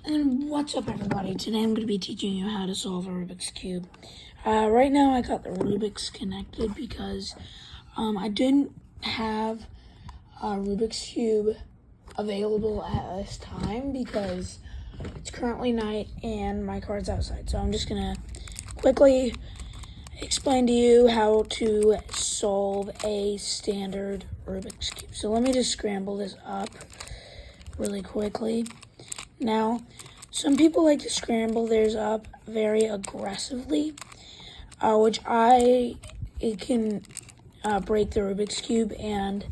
And what's up, everybody? Today I'm going to be teaching you how to solve a Rubik's Cube. Right now I got the Rubiks connected because I didn't have a Rubik's Cube available at this time because it's currently night and my car's outside. So I'm just going to quickly explain to you how to solve a standard Rubik's Cube. So let me just scramble this up really quickly. Now, some people like to scramble theirs up very aggressively, which it can break the Rubik's Cube, and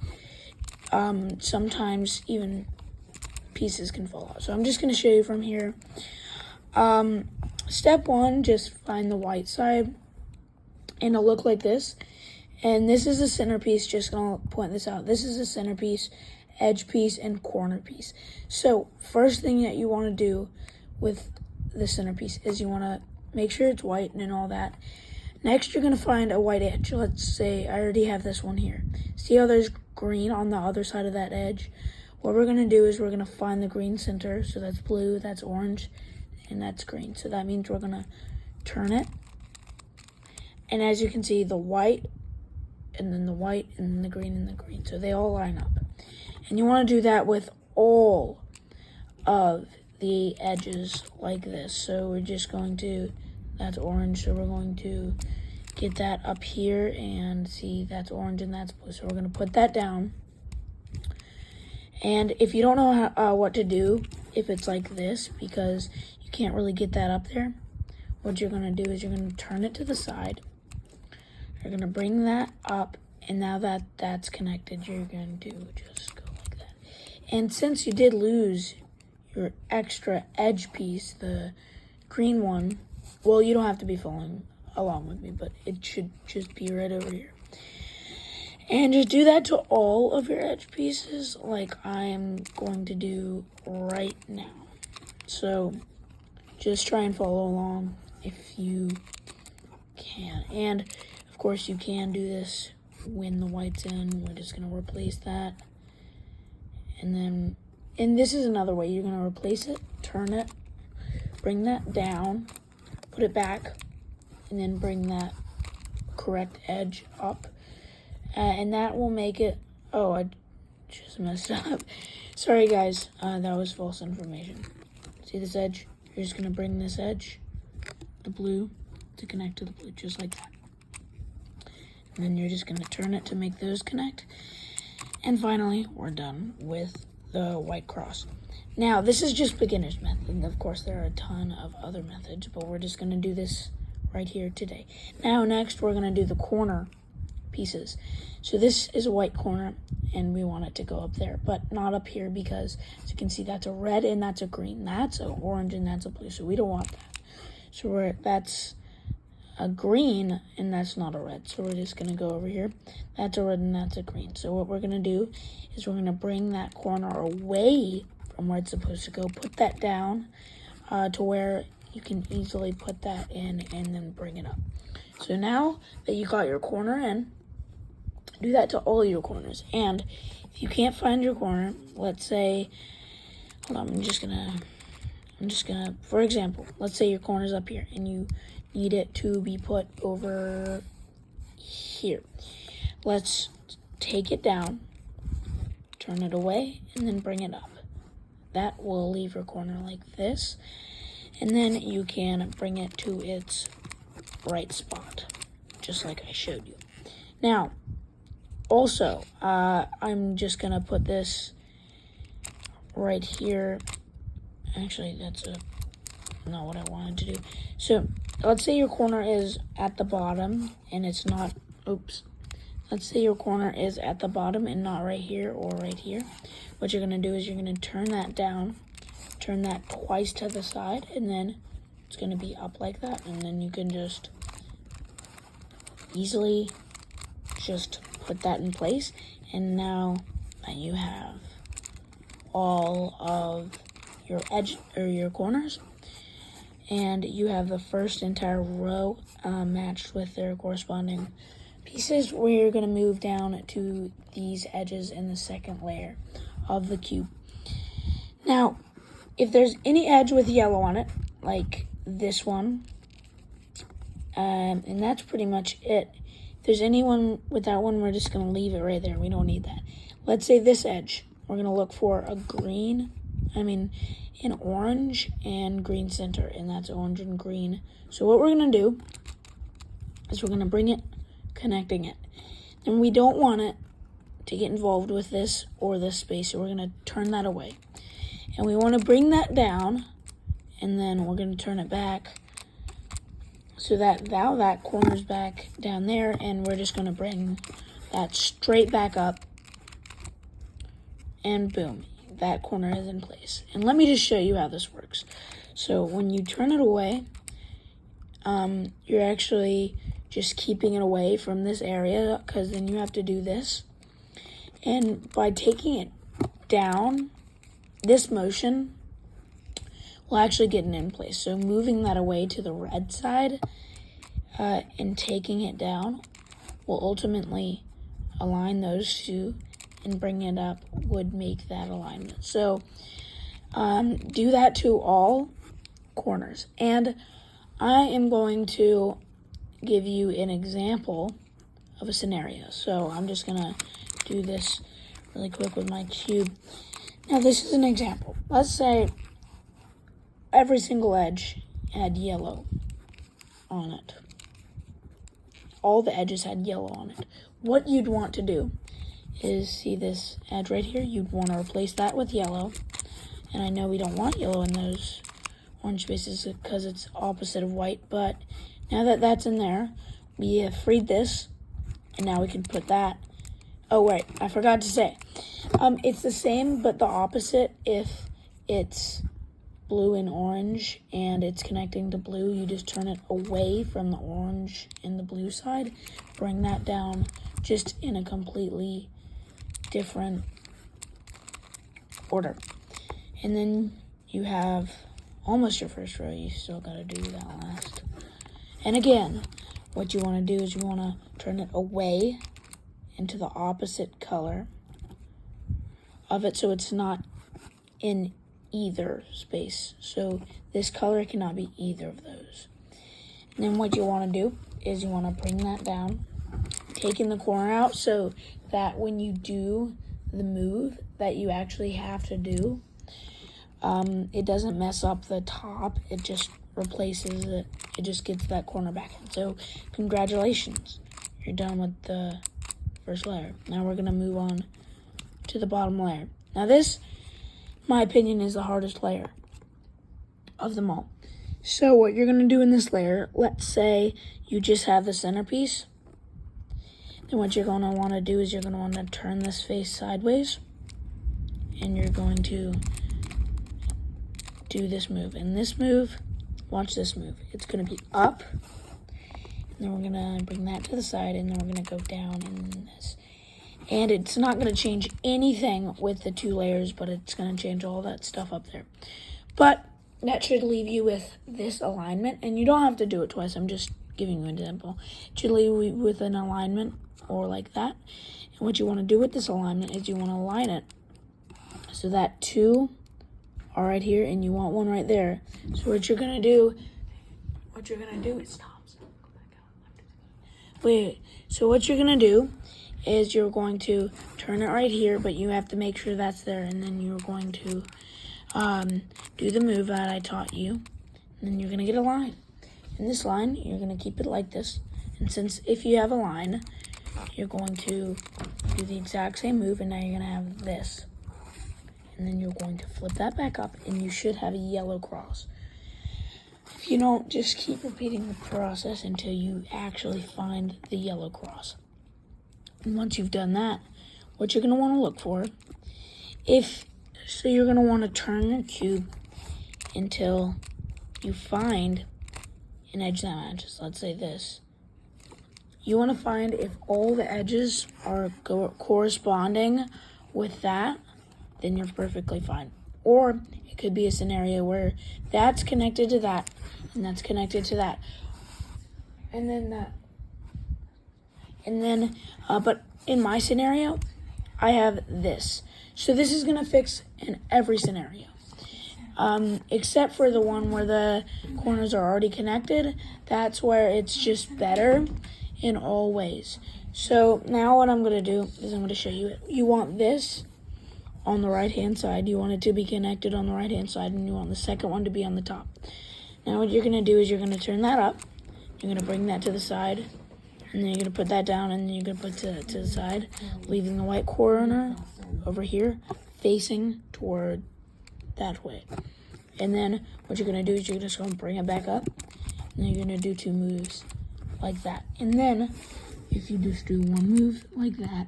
sometimes even pieces can fall out. So I'm just going to show you from here. Step one, just find the white side, and it'll look like this. And this is the centerpiece, just going to point this out. This is the centerpiece, edge piece, and corner piece. So first thing that you want to do with the centerpiece is you want to make sure it's white and all that. Next, you're going to find a white edge. Let's say I already have this one here. See how there's green on the other side of that edge? What we're going to do is we're going to find the green center. So that's blue, that's orange, and that's green. So that means we're going to turn it. And as you can see, the white, and then the white, and then the green, and the green. So they all line up. And you want to do that with all of the edges like this. So we're just going to, that's orange, so we're going to get that up here and see that's orange and that's blue. So we're going to put that down. And if you don't know what to do, if it's like this, because you can't really get that up there, what you're going to do is you're going to turn it to the side. You're going to bring that up, and now that that's connected, you're going to just go like that. And since you did lose your extra edge piece, the green one, well, you don't have to be following along with me, but it should just be right over here. And just do that to all of your edge pieces like I'm going to do right now. So just try and follow along if you can. And of course you can do this when the white's in. We're just going to replace that. And this is another way. You're going to replace it, turn it, bring that down, put it back, and then bring that correct edge up. And that will make it, oh, I just messed up. Sorry, guys, that was false information. See this edge? You're just going to bring this edge, the blue, to connect to the blue, just like that. And then you're just going to turn it to make those connect. And finally, we're done with the white cross. Now, this is just beginner's method. And of course, there are a ton of other methods, but we're just going to do this right here today. Now, next, we're going to do the corner pieces. So this is a white corner, and we want it to go up there, but not up here because, as you can see, that's a red and that's a green. That's an orange and that's a blue, so we don't want that. So that's a green, and that's not a red. So we're just going to go over here. That's a red, and that's a green. So what we're going to do is we're going to bring that corner away from where it's supposed to go. Put that down to where you can easily put that in and then bring it up. So now that you got your corner in, do that to all your corners. And if you can't find your corner, let's say, hold on, I'm just gonna, for example, let's say your corner's up here and you need it to be put over here. Let's take it down, turn it away, and then bring it up. That will leave your corner like this. And then you can bring it to its right spot, just like I showed you. Now, also, I'm just gonna put this right here. Actually, that's not what I wanted to do. So let's say your corner is at the bottom and it's not, let's say your corner is at the bottom and not right here or right here. What you're gonna do is you're gonna turn that down, turn that twice to the side, and then it's gonna be up like that. And then you can just easily just put that in place. And now that you have all of your edge or your corners, and you have the first entire row matched with their corresponding pieces, we're going to move down to these edges in the second layer of the cube. Now, if there's any edge with yellow on it, like this one, and that's pretty much it. If there's anyone with that one, we're just going to leave it right there. We don't need that. Let's say this edge. We're going to look for an orange and green center, and that's orange and green. So what we're going to do is we're going to bring it, connecting it. And we don't want it to get involved with this or this space, so we're going to turn that away. And we want to bring that down, and then we're going to turn it back so that now that corner's back down there, and we're just going to bring that straight back up, and boom, that corner is in place. And let me just show you how this works. So when you turn it away, you're actually just keeping it away from this area, because then you have to do this. And by taking it down, this motion will actually get it in place. So moving that away to the red side and taking it down will ultimately align those two, and bring it up would make that alignment. So do that to all corners. And I am going to give you an example of a scenario. So I'm just going to do this really quick with my cube. Now this is an example. Let's say every single edge had yellow on it. All the edges had yellow on it. What you'd want to do is, see this edge right here? You'd want to replace that with yellow. And I know we don't want yellow in those orange spaces because it's opposite of white, but now that that's in there, we have freed this, and now we can put that. Oh wait, I forgot to say, it's the same but the opposite. If it's blue and orange and it's connecting to blue, you just turn it away from the orange and the blue side, bring that down just in a completely different order. And then you have almost your first row. You still got to do that last. And again, what you want to do is you want to turn it away into the opposite color of it, so it's not in either space. So this color cannot be either of those. And then what you want to do is you want to bring that down, taking the corner out so that when you do the move that you actually have to do, it doesn't mess up the top. It just replaces it. It just gets that corner back in. So congratulations, you're done with the first layer. Now we're going to move on to the bottom layer. Now this, in my opinion, is the hardest layer of them all. So what you're going to do in this layer, let's say you just have the centerpiece. Then what you're going to want to do is you're going to want to turn this face sideways, and you're going to do this move. And this move, watch this move. It's going to be up, and then we're going to bring that to the side, and then we're going to go down in this. And it's not going to change anything with the two layers, but it's going to change all that stuff up there. But that should leave you with this alignment, and you don't have to do it twice. I'm just giving you an example. It should leave you with an alignment or like that. And what you want to do with this alignment is you want to align it so that two are right here, and you want one right there. So what you're going to do is stop. Wait. So what you're going to do is you're going to turn it right here, but you have to make sure that's there, and then you're going to do the move that I taught you, and then you're going to get a line. In this line, you're going to keep it like this, and since if you have a line, you're going to do the exact same move, and now you're going to have this, and then you're going to flip that back up, and you should have a yellow cross. If you don't, just keep repeating the process until you actually find the yellow cross. And once you've done that, what you're going to want to look for, you're going to want to turn your cube until you find an edge that matches. Let's say this. You want to find if all the edges are corresponding with that, then you're perfectly fine. Or it could be a scenario where that's connected to that, and that's connected to that, and then that. But in my scenario, I have this. So this is going to fix in every scenario. except for the one where the corners are already connected. That's where it's just better in all ways. So now what I'm going to do is I'm going to show you it. You want this on the right hand side. You want it to be connected on the right hand side, and you want the second one to be on the top. Now what you're going to do is you're going to turn that up. You're going to bring that to the side, and then you're going to put that down, and then you're going to put it to the side, leaving the white corner over here facing toward that way. And then what you're going to do is you're just going to bring it back up, and you're going to do 2 moves like that. And then if you just do 1 move like that,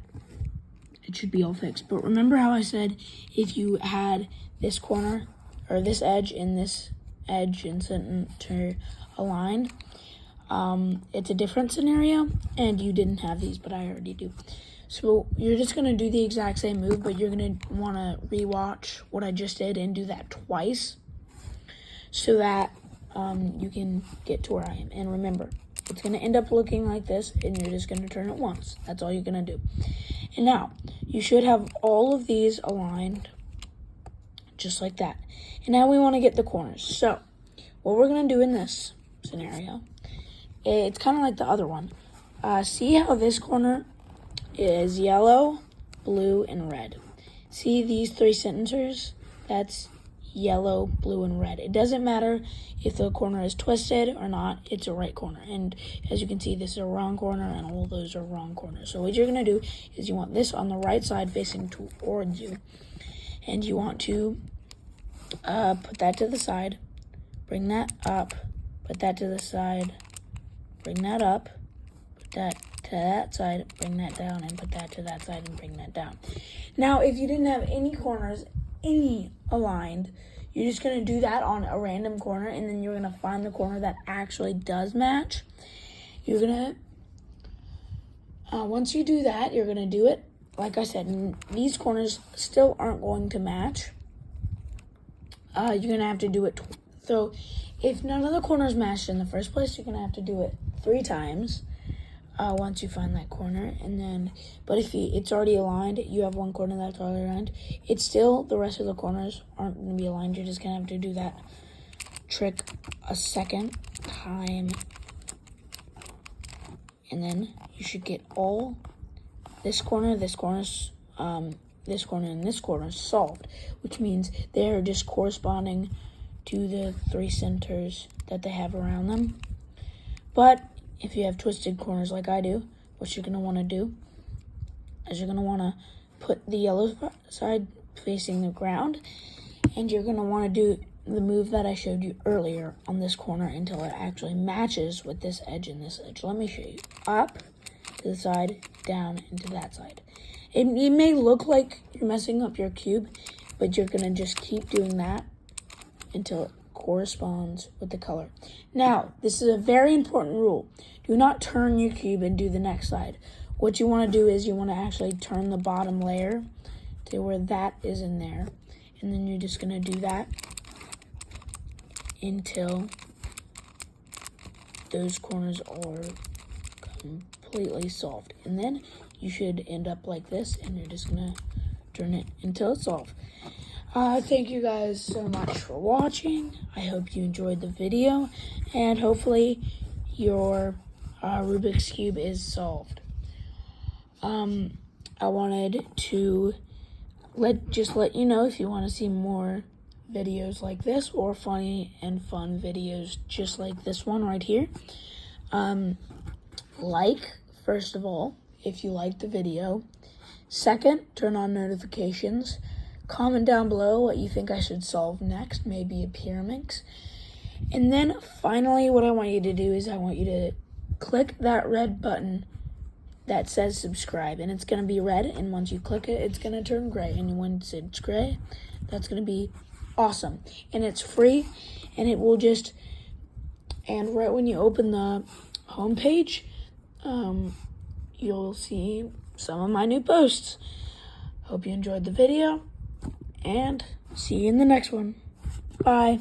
it should be all fixed. But remember how I said if you had this corner or this edge and this edge and center aligned, it's a different scenario, and you didn't have these, but I already do. So you're just going to do the exact same move, but you're going to want to rewatch what I just did and do that twice so that you can get to where I am. And remember, it's going to end up looking like this, and you're just going to turn it once. That's all you're going to do. And now, you should have all of these aligned just like that. And now we want to get the corners. So what we're going to do in this scenario, it's kind of like the other one. See how this corner is yellow, blue, and red. See these 3 centers? That's yellow, blue, and red. It doesn't matter if the corner is twisted or not, it's a right corner. And as you can see, this is a wrong corner, and all those are wrong corners. So what you're going to do is you want this on the right side facing towards you. And you want to put that to the side, bring that up, put that to the side, bring that up, put that to that side, bring that down, and put that to that side and bring that down. Now, if you didn't have any corners, any aligned, you're just going to do that on a random corner, and then you're going to find the corner that actually does match. You're going to, once you do that, you're going to do it. Like I said, these corners still aren't going to match. You're going to have to do it. So if none of the corners matched in the first place, you're going to have to do it 3 times. Once you find that corner, and then, but if it's already aligned, you have 1 corner that's already aligned, it's still, the rest of the corners aren't going to be aligned. You're just going to have to do that trick a second time, and then you should get all this corner, and this corner solved, which means they're just corresponding to the 3 centers that they have around them. But if you have twisted corners like I do, what you're going to want to do is you're going to want to put the yellow side facing the ground, and you're going to want to do the move that I showed you earlier on this corner until it actually matches with this edge and this edge. Let me show you. Up, to the side, down, and to that side. It may look like you're messing up your cube, but you're going to just keep doing that until it corresponds with the color. Now, this is a very important rule. Do not turn your cube and do the next side. What you want to do is you want to actually turn the bottom layer to where that is in there. And then you're just going to do that until those corners are completely solved. And then you should end up like this, and you're just going to turn it until it's solved. Thank you guys so much for watching. I hope you enjoyed the video, and hopefully your Rubik's Cube is solved. I wanted to let you know if you want to see more videos like this, or funny and fun videos just like this one right here. First of all, if you liked the video. Second, turn on notifications. Comment down below what you think I should solve next, maybe a pyramid. And then finally, what I want you to do is I want you to click that red button that says subscribe, and it's going to be red, and once you click it, it's going to turn gray, and once it's gray, that's going to be awesome. And it's free, and it will just, and right when you open the homepage, you'll see some of my new posts. Hope you enjoyed the video, and see you in the next one. Bye.